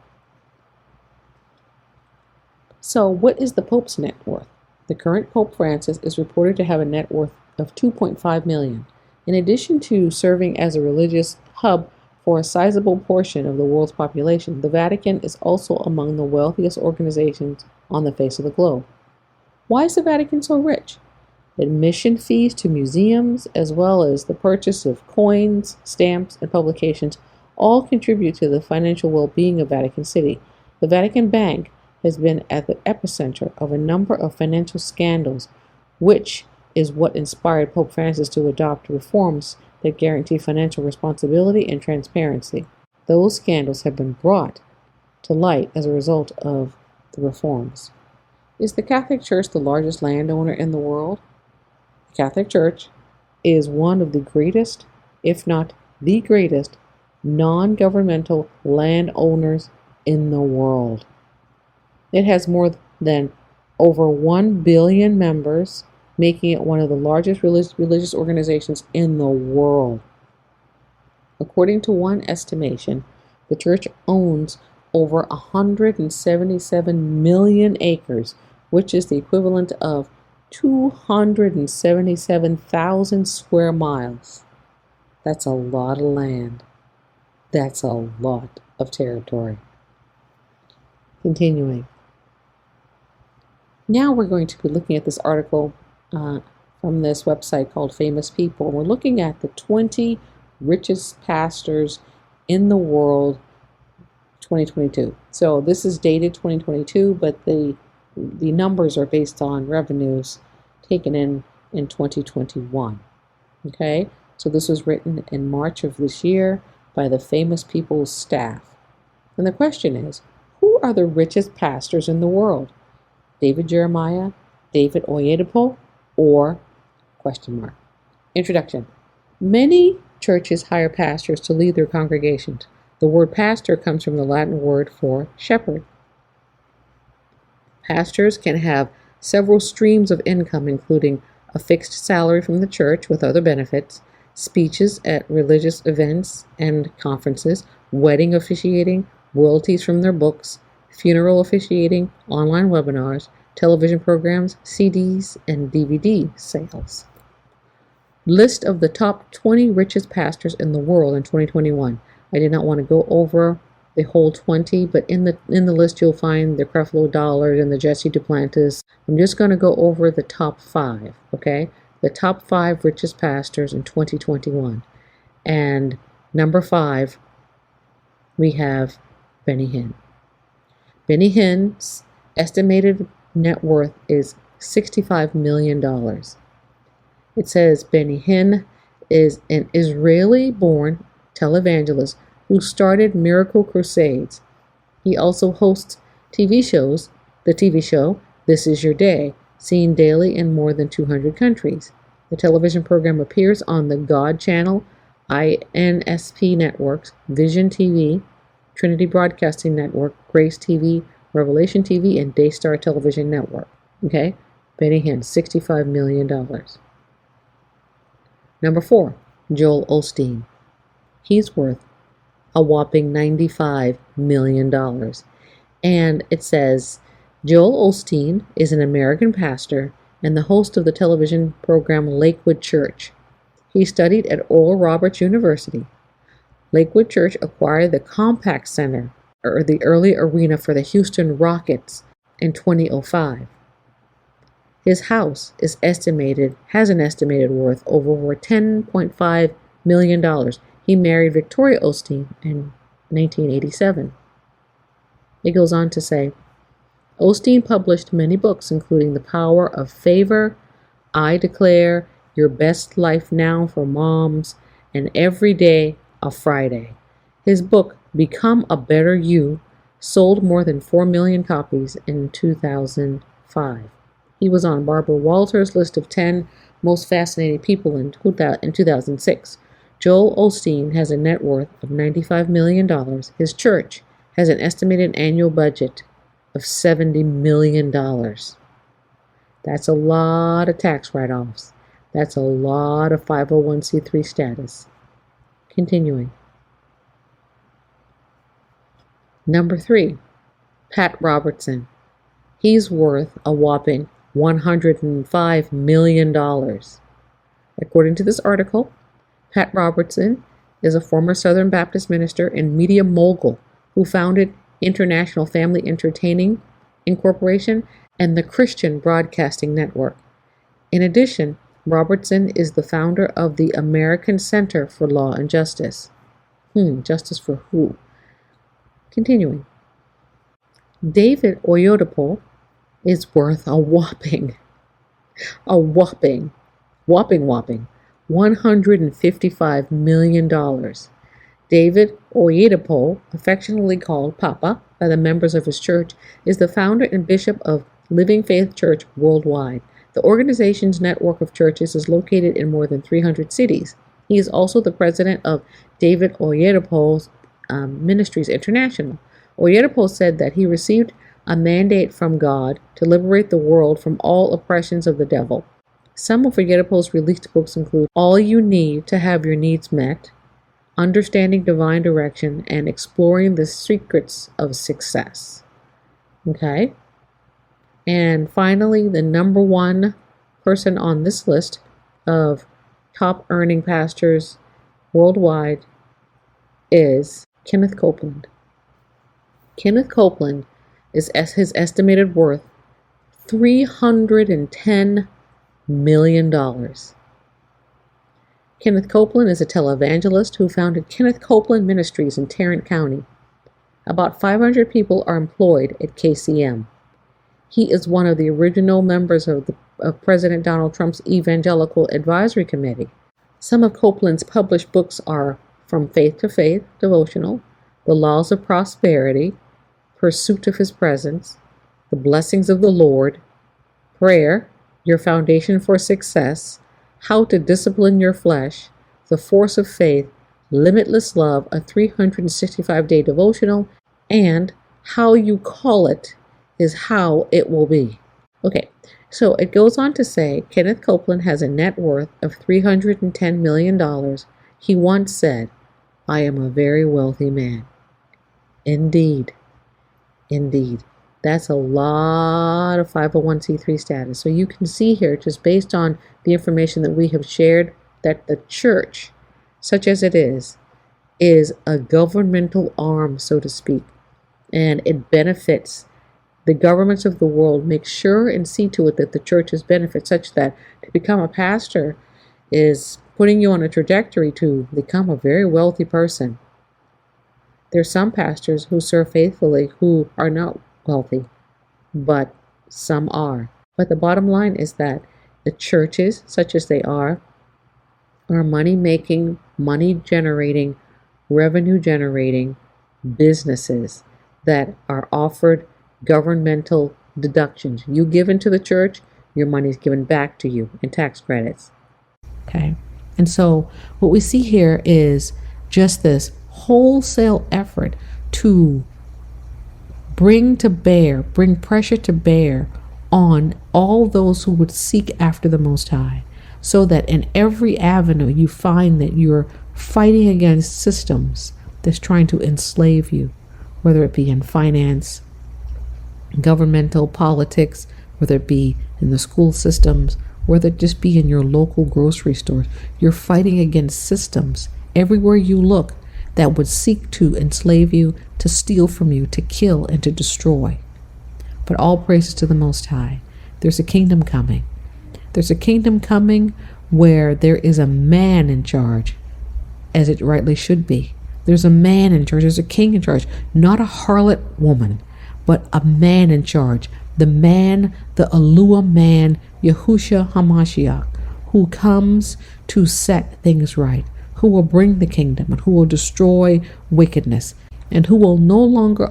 So what is the Pope's net worth? The current Pope Francis is reported to have a net worth of 2.5 million. In addition to serving as a religious hub for a sizable portion of the world's population, the Vatican is also among the wealthiest organizations on the face of the globe. Why is the Vatican so rich? Admission fees to museums, as well as the purchase of coins, stamps, and publications, all contribute to the financial well-being of Vatican City. The Vatican Bank has been at the epicenter of a number of financial scandals, which is what inspired Pope Francis to adopt reforms that guarantee financial responsibility and transparency. Those scandals have been brought to light as a result of the reforms. Is the Catholic Church the largest landowner in the world? The Catholic Church is one of the greatest, if not the greatest, non-governmental landowners in the world. It has more than over 1 billion members, making it one of the largest religious organizations in the world. According to one estimation, the church owns over 177 million acres, which is the equivalent of 277,000 square miles. That's a lot of land. That's a lot of territory. Continuing. Now we're going to be looking at this article from this website called Famous People. We're looking at the 20 richest pastors in the world 2022. So this is dated 2022, but the numbers are based on revenues taken in 2021. Okay, so this was written in March of this year by the Famous People's staff. And the question is, who are the richest pastors in the world? David Jeremiah, David Oyedepo, or ? Introduction. Many churches hire pastors to lead their congregations. The word pastor comes from the Latin word for shepherd. Pastors can have several streams of income, including a fixed salary from the church with other benefits, speeches at religious events and conferences, wedding officiating, royalties from their books, funeral officiating, online webinars, television programs, CDs, and DVD sales. List of the top 20 richest pastors in the world in 2021. I did not want to go over the whole 20, but in the list you'll find the Creflo Dollar and the Jesse Duplantis. I'm just going to go over the top 5, okay? The top 5 richest pastors in 2021. And number 5, we have Benny Hinn. Benny Hinn's estimated net worth is $65 million. It says Benny Hinn is an Israeli-born televangelist who started Miracle Crusades. He also hosts TV shows, the TV show This Is Your Day, seen daily in more than 200 countries. The television program appears on the God Channel, INSP Networks, Vision TV, Trinity Broadcasting Network, Grace TV, Revelation TV, and Daystar Television Network. Okay? Benny Hinn, $65 million. Number 4, Joel Osteen. He's worth a whopping $95 million. And it says, Joel Osteen is an American pastor and the host of the television program Lakewood Church. He studied at Oral Roberts University. Lakewood Church acquired the Compaq Center, or the early arena for the Houston Rockets, in 2005. His house has an estimated worth of over $10.5 million. He married Victoria Osteen in 1987. It goes on to say, Osteen published many books, including The Power of Favor, I Declare, Your Best Life Now for Moms, and Every Day a Friday. His book, Become a Better You, sold more than 4 million copies in 2005. He was on Barbara Walters' list of 10 most fascinating people in 2006. Joel Osteen has a net worth of $95 million. His church has an estimated annual budget of $70 million. That's a lot of tax write-offs. That's a lot of 501c3 status. Continuing. Number 3, Pat Robertson. He's worth a whopping $105 million. According to this article, Pat Robertson is a former Southern Baptist minister and media mogul who founded International Family Entertaining Incorporation and the Christian Broadcasting Network. In addition, Robertson is the founder of the American Center for Law and Justice. Justice for who? Continuing. David Oyedepo is worth a whopping $155 million. David Oyedepo, affectionately called Papa by the members of his church, is the founder and bishop of Living Faith Church Worldwide. The organization's network of churches is located in more than 300 cities. He is also the president of David Oyedepo's Ministries International. Oyedepo said that he received a mandate from God to liberate the world from all oppressions of the devil. Some of Oyedepo's released books include All You Need to Have Your Needs Met, Understanding Divine Direction, and Exploring the Secrets of Success. Okay? And finally, the number 1 person on this list of top earning pastors worldwide is Kenneth Copeland. Kenneth Copeland is his estimated worth $310 million. Kenneth Copeland is a televangelist who founded Kenneth Copeland Ministries in Tarrant County. About 500 people are employed at KCM. He is one of the original members of President Donald Trump's Evangelical Advisory Committee. Some of Copeland's published books are From Faith to Faith, Devotional, The Laws of Prosperity, Pursuit of His Presence, The Blessings of the Lord, Prayer, Your Foundation for Success, How to Discipline Your Flesh, The Force of Faith, Limitless Love, a 365-day devotional, and How You Call It is How It Will Be. Okay, so it goes on to say Kenneth Copeland has a net worth of $310 million. He once said, I am a very wealthy man. Indeed. That's a lot of 501c3 status. So you can see here, just based on the information that we have shared, that the church, such as it is a governmental arm, so to speak, and it benefits the governments of the world. Make sure and see to it that the churches benefit, such that to become a pastor is putting you on a trajectory to become a very wealthy person. There's some pastors who serve faithfully who are not wealthy, but some are. But the bottom line is that the churches, such as they are money-making, money-generating, revenue-generating businesses that are offered governmental deductions. You give into the church, your money is given back to you in tax credits. Okay, and so what we see here is just this wholesale effort to bring pressure to bear on all those who would seek after the Most High, so that in every avenue you find that you're fighting against systems that's trying to enslave you, whether it be in finance, governmental politics, whether it be in the school systems, whether it just be in your local grocery stores. You're fighting against systems everywhere you look that would seek to enslave you, to steal from you, to kill, and to destroy. But all praises to the Most High. There's a kingdom coming. There's a kingdom coming where there is a man in charge, as it rightly should be. There's a man in charge. There's a king in charge. Not a harlot woman, but a man in charge. The man, the Alua man, Yahushua HaMashiach, who comes to set things right, who will bring the kingdom and who will destroy wickedness, and who will no longer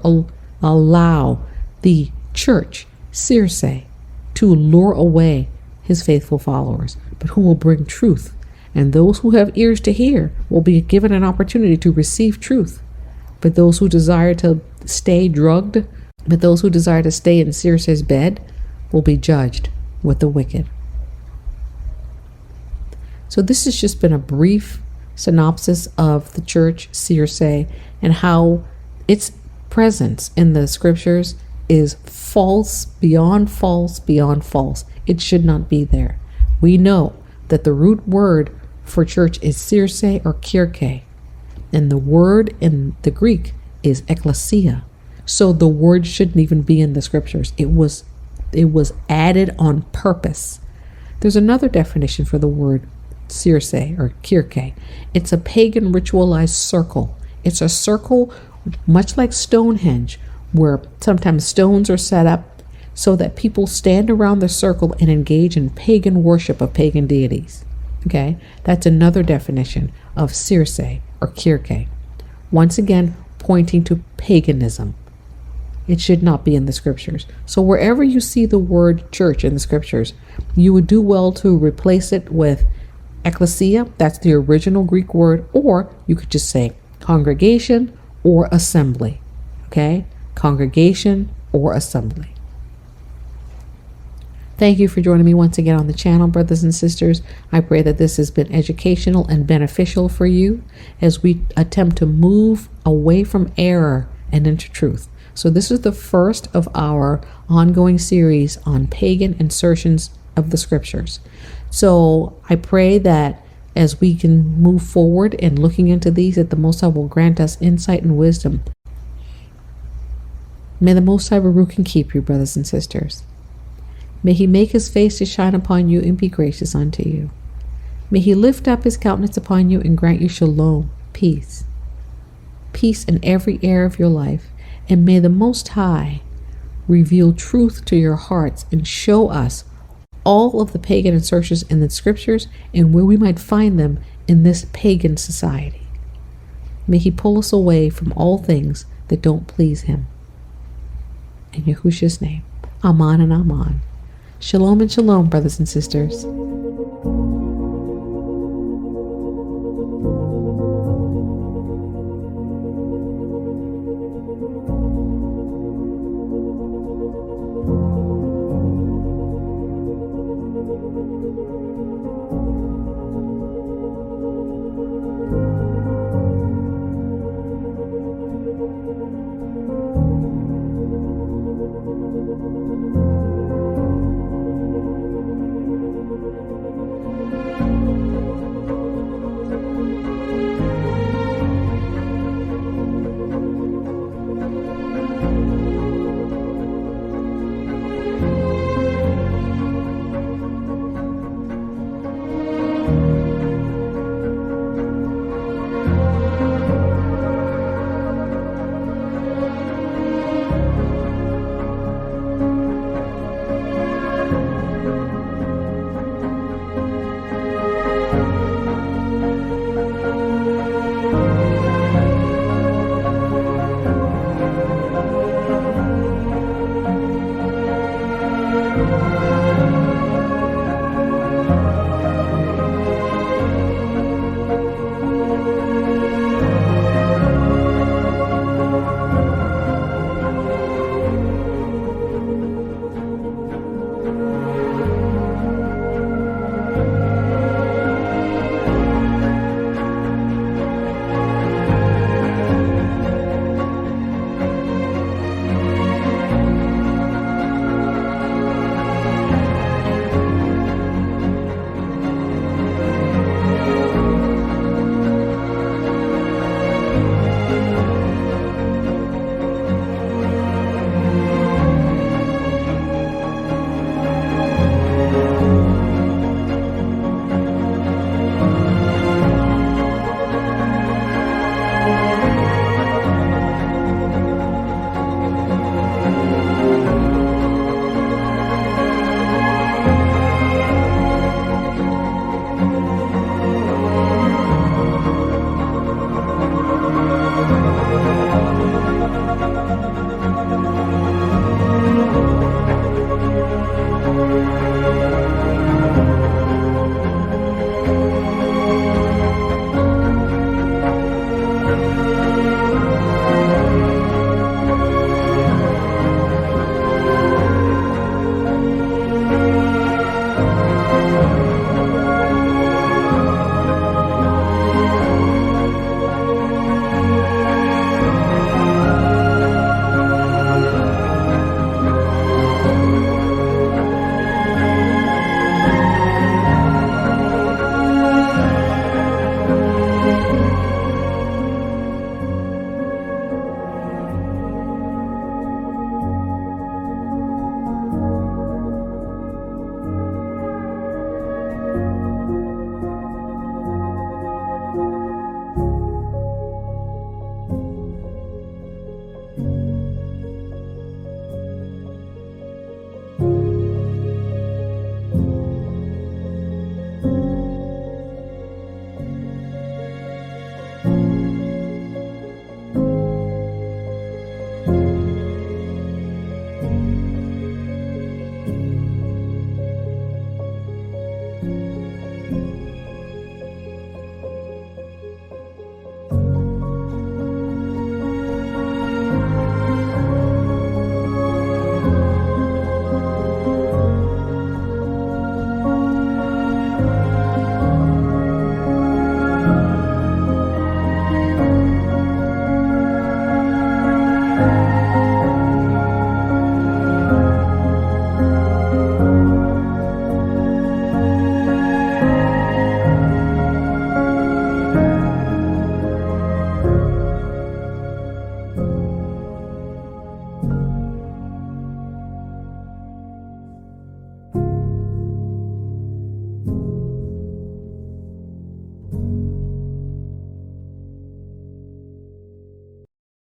allow the church, Circe, to lure away his faithful followers, but who will bring truth. And those who have ears to hear will be given an opportunity to receive truth. But those who desire to stay drugged, but those who desire to stay in Circe's bed will be judged with the wicked. So this has just been a brief synopsis of the church, Circe, and how its presence in the scriptures is false, beyond false, beyond false. It should not be there. We know that the root word for church is Circe or Kirke, and the word in the Greek is ecclesia. So the word shouldn't even be in the scriptures. It was added on purpose. There's another definition for the word Circe or Kirke. It's a pagan ritualized circle. It's a circle much like Stonehenge, where sometimes stones are set up so that people stand around the circle and engage in pagan worship of pagan deities. Okay, that's another definition of Circe or Kirke. Once again, pointing to paganism. It should not be in the scriptures. So wherever you see the word church in the scriptures, you would do well to replace it with ecclesia. That's the original Greek word, or you could just say congregation or assembly. Okay, congregation or assembly. Thank you for joining me once again on the channel, brothers and sisters. I pray that this has been educational and beneficial for you as we attempt to move away from error and into truth. So this is the first of our ongoing series on pagan insertions of the scriptures. So I pray that as we can move forward in looking into these, that the Most High will grant us insight and wisdom. May the Most High Baruch and keep you, brothers and sisters. May he make his face to shine upon you and be gracious unto you. May he lift up his countenance upon you and grant you shalom, peace. Peace in every area of your life. And may the Most High reveal truth to your hearts and show us all of the pagan insertions in the scriptures and where we might find them in this pagan society. May he pull us away from all things that don't please him. In Yahushua's name, Aman and Aman. Shalom and shalom, brothers and sisters.